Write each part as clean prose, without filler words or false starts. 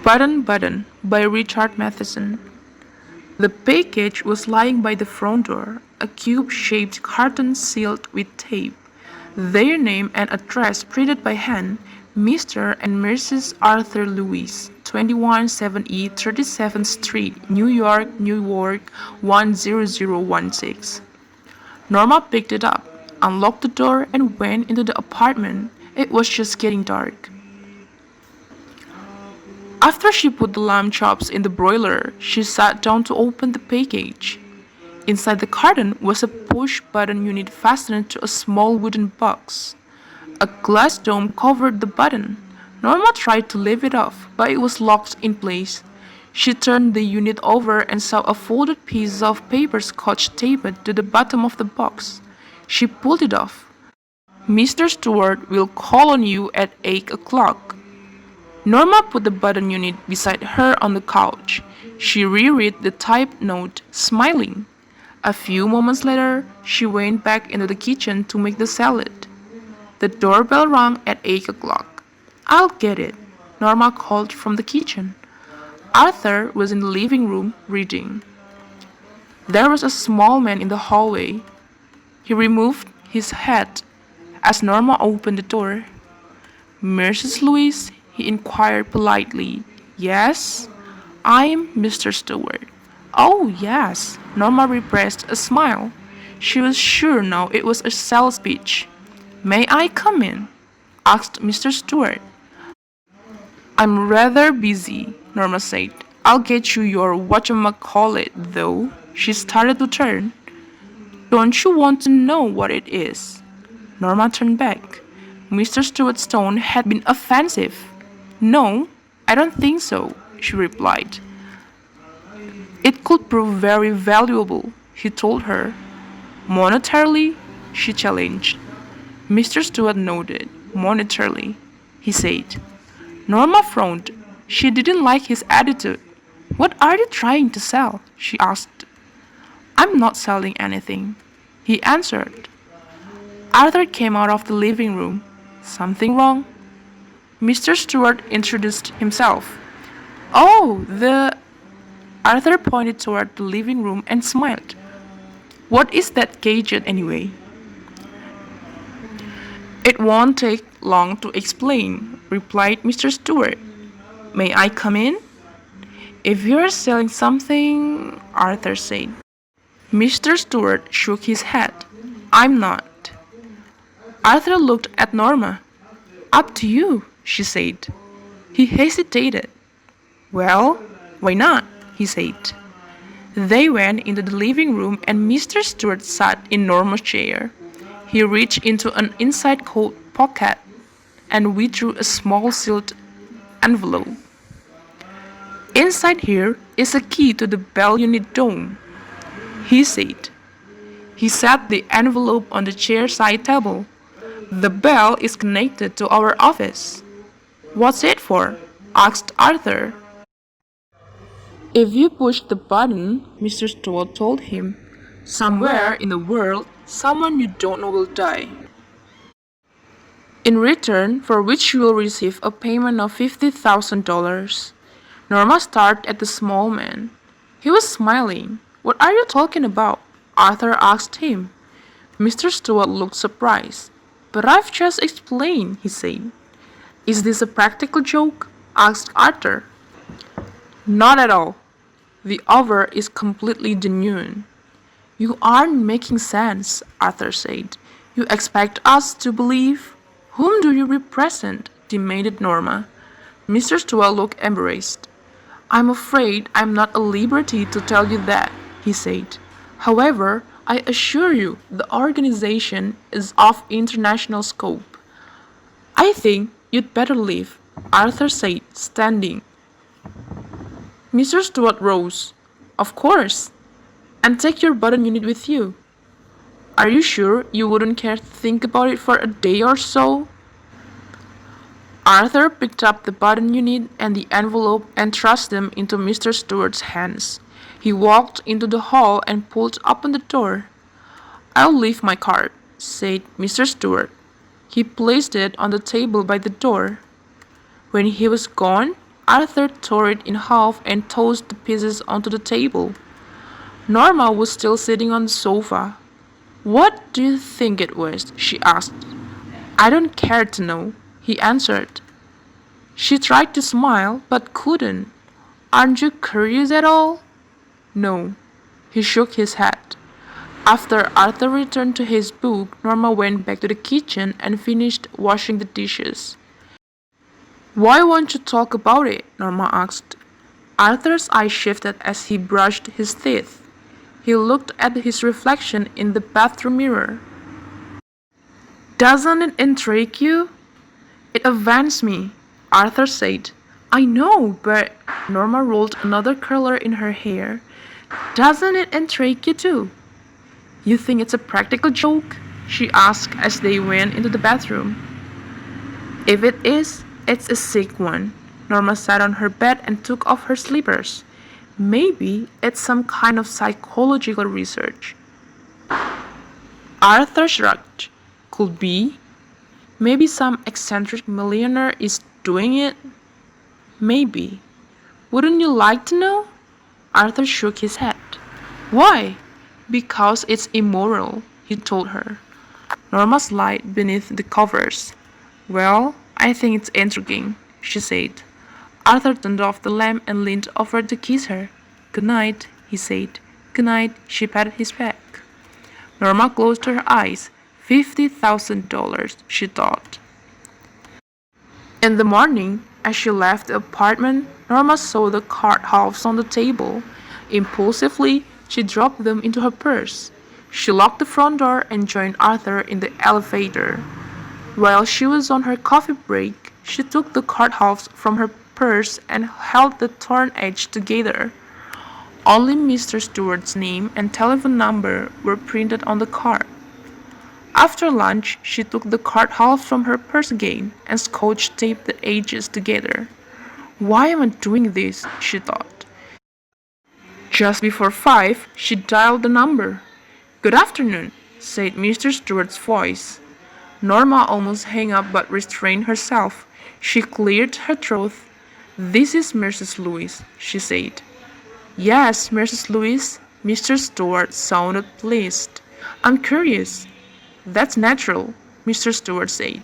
Button Button by Richard Matheson. The package was lying by the front door, a cube-shaped carton sealed with tape. Their name and address printed by hand, Mr. and Mrs. Arthur Lewis, 217E 37th Street, New York, 10016. Norma picked it up, unlocked the door, and went into the apartment. It was just getting dark. After she put the lamb chops in the broiler, she sat down to open the package. Inside the carton was a push-button unit fastened to a small wooden box. A glass dome covered the button. Norma tried to lift it off, but it was locked in place. She turned the unit over and saw a folded piece of paper scotch taped to the bottom of the box. She pulled it off. "Mr. Stewart will call on you at 8 o'clock. Norma put the button unit beside her on the couch. She reread the typed note, smiling. A few moments later, she went back into the kitchen to make the salad. The doorbell rang at 8 o'clock. "I'll get it," Norma called from the kitchen. Arthur was in the living room reading. There was a small man in the hallway. He removed his hat as Norma opened the door. "Mrs. Lewis?" he inquired politely. "Yes, I'm Mr. Stewart." "Oh, yes." Norma repressed a smile. She was sure now it was a sales pitch. "May I come in?" asked Mr. Stewart. "I'm rather busy," Norma said. "I'll get you your whatchamacallit, though." She started to turn. "Don't you want to know what it is?" Norma turned back. Mr. Stewart's tone had been offensive. "No, I don't think so," she replied. "It could prove very valuable," he told her. "Monetarily?" she challenged. Mr. Stewart nodded. "Monetarily," he said. Norma frowned. She didn't like his attitude. "What are you trying to sell?" she asked. "I'm not selling anything," he answered. Arthur came out of the living room. "Something wrong?" Mr. Stewart introduced himself. "Oh, Arthur pointed toward the living room and smiled. "What is that gadget anyway?" "It won't take long to explain," replied Mr. Stewart. "May I come in?" "If you're selling something," Arthur said. Mr. Stewart shook his head. "I'm not." Arthur looked at Norma. "Up to you," she said. He hesitated. "Well, why not?" he said. They went into the living room and Mr. Stewart sat in Norma's chair. He reached into an inside coat pocket and withdrew a small sealed envelope. "Inside here is a key to the bell unit dome," he said. He set the envelope on the chair side table. "The bell is connected to our office." "What's it for?" asked Arthur. "If you push the button," Mr. Stewart told him, "somewhere in the world, someone you don't know will die. In return for which you will receive a payment of $50,000. Norma stared at the small man. He was smiling. "What are you talking about?" Arthur asked him. Mr. Stewart looked surprised. "But I've just explained," he said. "Is this a practical joke?" asked Arthur. "Not at all. The offer is completely genuine." "You aren't making sense," Arthur said. "You expect us to believe?" "Whom do you represent?" demanded Norma. Mr. Stewart looked embarrassed. "I'm afraid I'm not at liberty to tell you that," he said. "However, I assure you the organization is of international scope." "I think you'd better leave," Arthur said, standing. Mr. Stewart rose. "Of course. And take your button unit with you. Are you sure you wouldn't care to think about it for a day or so?" Arthur picked up the button unit and the envelope and thrust them into Mr. Stewart's hands. He walked into the hall and pulled open the door. "I'll leave my card," said Mr. Stewart. He placed it on the table by the door. When he was gone, Arthur tore it in half and tossed the pieces onto the table. Norma was still sitting on the sofa. "What do you think it was?" she asked. "I don't care to know," he answered. She tried to smile, but couldn't. "Aren't you curious at all?" "No." He shook his head. After Arthur returned to his book, Norma went back to the kitchen and finished washing the dishes. "Why won't you talk about it?" Norma asked. Arthur's eyes shifted as he brushed his teeth. He looked at his reflection in the bathroom mirror. "Doesn't it intrigue you?" "It offends me," Arthur said. "I know, but—" Norma rolled another curler in her hair. "Doesn't it intrigue you too?" "You think it's a practical joke?" she asked as they went into the bathroom. "If it is, it's a sick one." Norma sat on her bed and took off her slippers. "Maybe it's some kind of psychological research." Arthur shrugged. "Could be. Maybe some eccentric millionaire is doing it." "Maybe. Wouldn't you like to know?" Arthur shook his head. "Why?" "Because it's immoral," he told her. Norma slid beneath the covers. "Well, I think it's intriguing," she said. Arthur turned off the lamp and leaned over to kiss her. "Good night," he said. "Good night," she patted his back. Norma closed her eyes. $50,000, she thought. In the morning, as she left the apartment, Norma saw the card halves on the table. Impulsively, she dropped them into her purse. She locked the front door and joined Arthur in the elevator. While she was on her coffee break, she took the card halves from her purse and held the torn edge together. Only Mr. Stewart's name and telephone number were printed on the card. After lunch, she took the card halves from her purse again and scotch taped the edges together. "Why am I doing this?" she thought. Just before 5, she dialed the number. "Good afternoon," said Mr. Stewart's voice. Norma almost hung up but restrained herself. She cleared her throat. "This is Mrs. Lewis," she said. "Yes, Mrs. Lewis." Mr. Stewart sounded pleased. "I'm curious." "That's natural," Mr. Stewart said.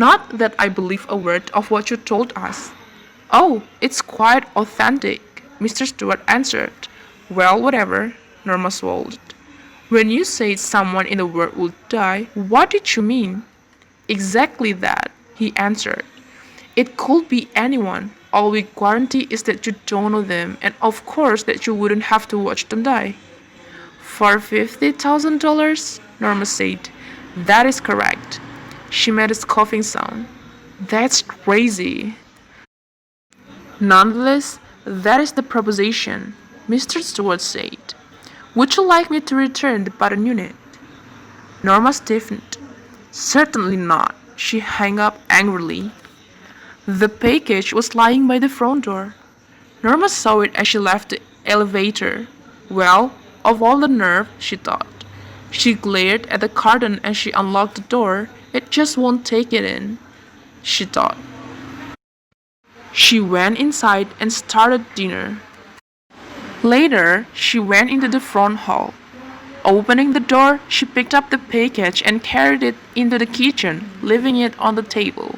"Not that I believe a word of what you told us." "Oh, it's quite authentic," Mr. Stewart answered. "Well, whatever," Norma swallowed. "When you said someone in the world would die, what did you mean?" "Exactly that," he answered. "It could be anyone. All we guarantee is that you don't know them, and of course that you wouldn't have to watch them die." "For $50,000, Norma said. "That is correct." She made a scoffing sound. "That's crazy." "Nonetheless, that is the proposition," Mr. Stewart said. "Would you like me to return the button unit?" Norma stiffened. "Certainly not." She hung up angrily. The package was lying by the front door. Norma saw it as she left the elevator. "Well, of all the nerve," she thought. She glared at the carton as she unlocked the door. "It just won't take it in," she thought. She went inside and started dinner. Later, she went into the front hall. Opening the door, she picked up the package and carried it into the kitchen, leaving it on the table.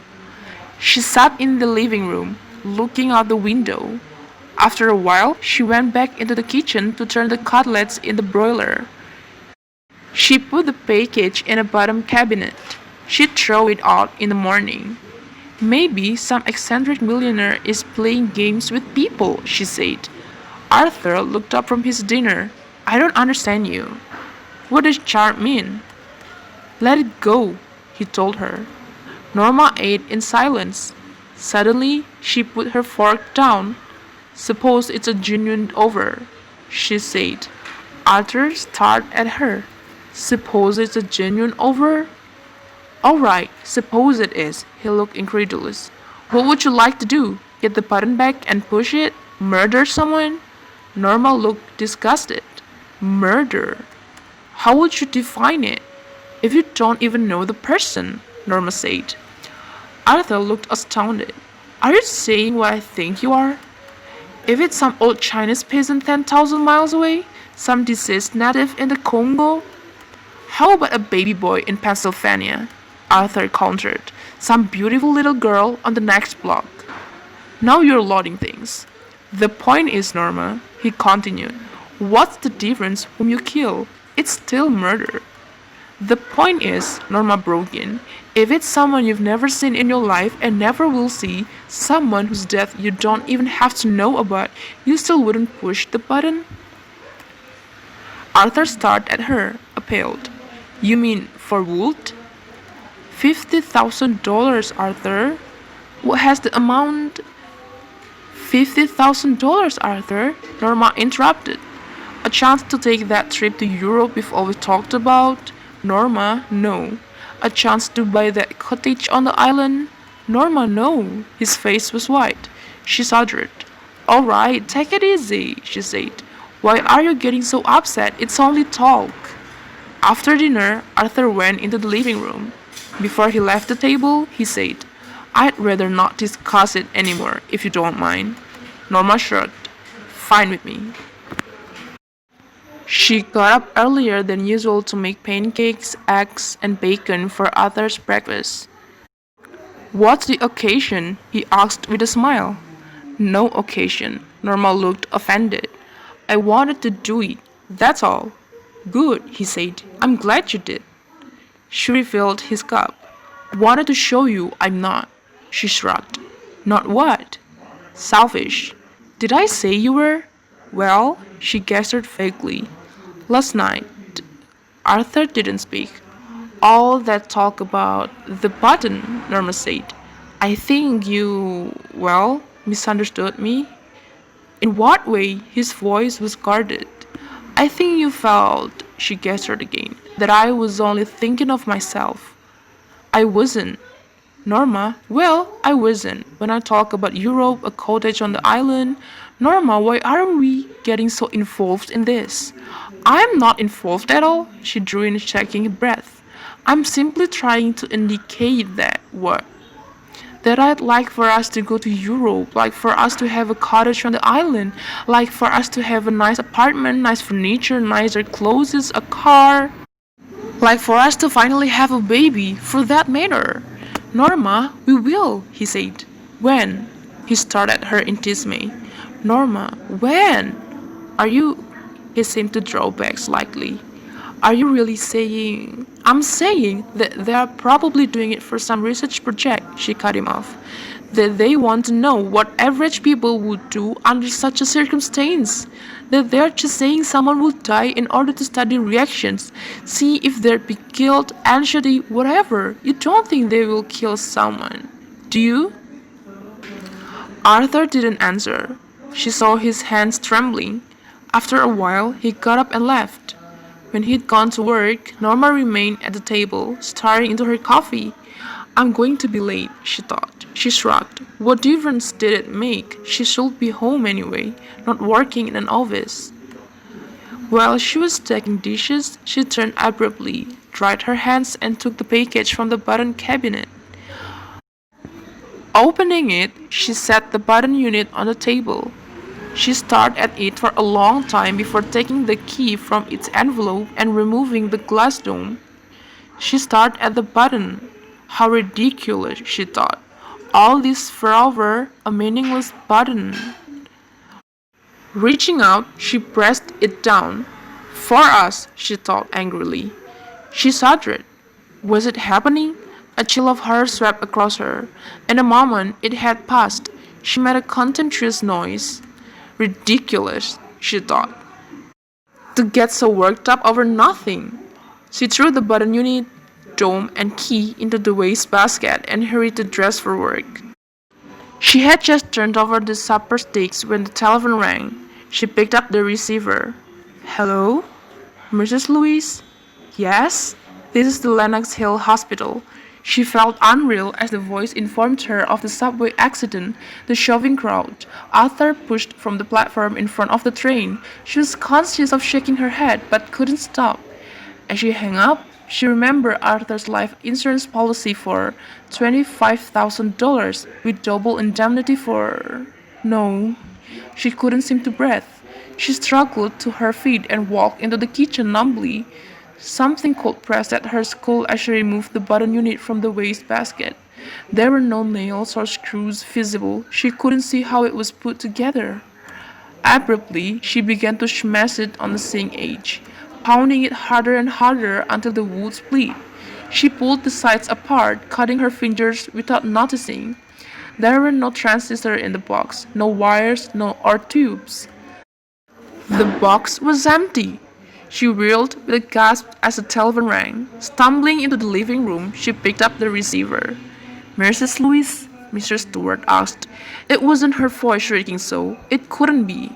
She sat in the living room, looking out the window. After a while, she went back into the kitchen to turn the cutlets in the broiler. She put the package in a bottom cabinet. She'd throw it out in the morning. "Maybe some eccentric millionaire is playing games with people," she said. Arthur looked up from his dinner. "I don't understand you. What does charm mean?" "Let it go," he told her. Norma ate in silence. Suddenly, she put her fork down. "Suppose it's a genuine offer," she said. Arthur stared at her. "Suppose it's a genuine offer?" "All right, suppose it is." He looked incredulous. "What would you like to do? Get the button back and push it? Murder someone?" Norma looked disgusted. "Murder? How would you define it? If you don't even know the person," Norma said. Arthur looked astounded. Are you saying what I think you are? If it's some old Chinese peasant 10,000 miles away, some deceased native in the Congo, how about a baby boy in Pennsylvania? Arthur countered. Some beautiful little girl on the next block. Now you're loading things. The point is, Norma, he continued, what's the difference whom you kill? It's still murder. The point is, Norma broke in, if it's someone you've never seen in your life and never will see, someone whose death you don't even have to know about, you still wouldn't push the button? Arthur stared at her, appalled. You mean for Wood? $50,000, Arthur. What has the amount? $50,000, Arthur, Norma interrupted. A chance to take that trip to Europe we've always talked about? Norma, no. A chance to buy that cottage on the island? Norma, no. His face was white. She shuddered. All right, take it easy, she said. Why are you getting so upset? It's only talk. After dinner, Arthur went into the living room. Before he left the table, he said, I'd rather not discuss it anymore, if you don't mind. Norma shrugged. Fine with me. She got up earlier than usual to make pancakes, eggs, and bacon for Arthur's breakfast. What's the occasion? He asked with a smile. No occasion. Norma looked offended. I wanted to do it, that's all. Good, he said. I'm glad you did. She refilled his cup. Wanted to show you I'm not. She shrugged. Not what? Selfish. Did I say you were? Well, she gestured vaguely. Last night, Arthur didn't speak. All that talk about the button, Norma said. I think you, well, misunderstood me. In what way? His voice was guarded. I think you felt, she gestured again, that I was only thinking of myself. I wasn't. Norma, well, I wasn't. When I talk about Europe, a cottage on the island, Norma, why aren't we getting so involved in this? I'm not involved at all, she drew in, checking her breath. I'm simply trying to indicate that what? That I'd like for us to go to Europe, like for us to have a cottage on the island, like for us to have a nice apartment, nice furniture, nicer clothes, a car, like for us to finally have a baby, for that matter. Norma, we will, he said. When? He stared at her in dismay. Norma, when? Are you? He seemed to draw back slightly. Are you really saying? I'm saying that they are probably doing it for some research project, she cut him off. That they want to know what average people would do under such a circumstance. That they're just saying someone will die in order to study reactions, see if they'd be killed, anxiety, whatever. You don't think they will kill someone, do you? Arthur didn't answer. She saw his hands trembling. After a while, he got up and left. When he'd gone to work, Norma remained at the table, staring into her coffee. I'm going to be late, she thought. She shrugged. What difference did it make? She should be home anyway, not working in an office. While she was stacking dishes, she turned abruptly, dried her hands, and took the package from the button cabinet. Opening it, she set the button unit on the table. She stared at it for a long time before taking the key from its envelope and removing the glass dome. She stared at the button. How ridiculous, she thought. All this forever, a meaningless button. Reaching out, she pressed it down. For us, she thought angrily. She shuddered. Was it happening? A chill of horror swept across her. In a moment, it had passed. She made a contemptuous noise. Ridiculous, she thought. To get so worked up over nothing. She threw the button unit, dome, and key into the wastebasket and hurried to dress for work. She had just turned over the supper sticks when the telephone rang. She picked up the receiver. Hello? Mrs. Lewis? Yes? This is the Lenox Hill Hospital. She felt unreal as the voice informed her of the subway accident, the shoving crowd. Arthur pushed from the platform in front of the train. She was conscious of shaking her head, but couldn't stop. As she hung up, She remembered Arthur's life insurance policy for $25,000 with double indemnity for. No. She couldn't seem to breathe. She struggled to her feet and walked into the kitchen numbly. Something cold pressed at her skull as she removed the button unit from the wastebasket. There were no nails or screws visible. She couldn't see how it was put together. Abruptly, she began to smash it on the sink edge, pounding it harder and harder until the wood split. She pulled the sides apart, cutting her fingers without noticing. There were no transistors in the box, no wires, no or tubes. The box was empty. She whirled with a gasp as the telephone rang. Stumbling into the living room, she picked up the receiver. Mrs. Lewis? Mr. Stewart asked. It wasn't her voice shrieking so. It couldn't be.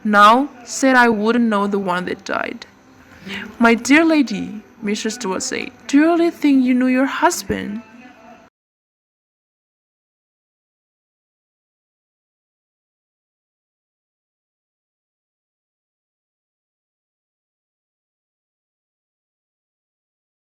Now, said I wouldn't know the one that died. My dear lady, Mr. Stewart said, do you really think you knew your husband?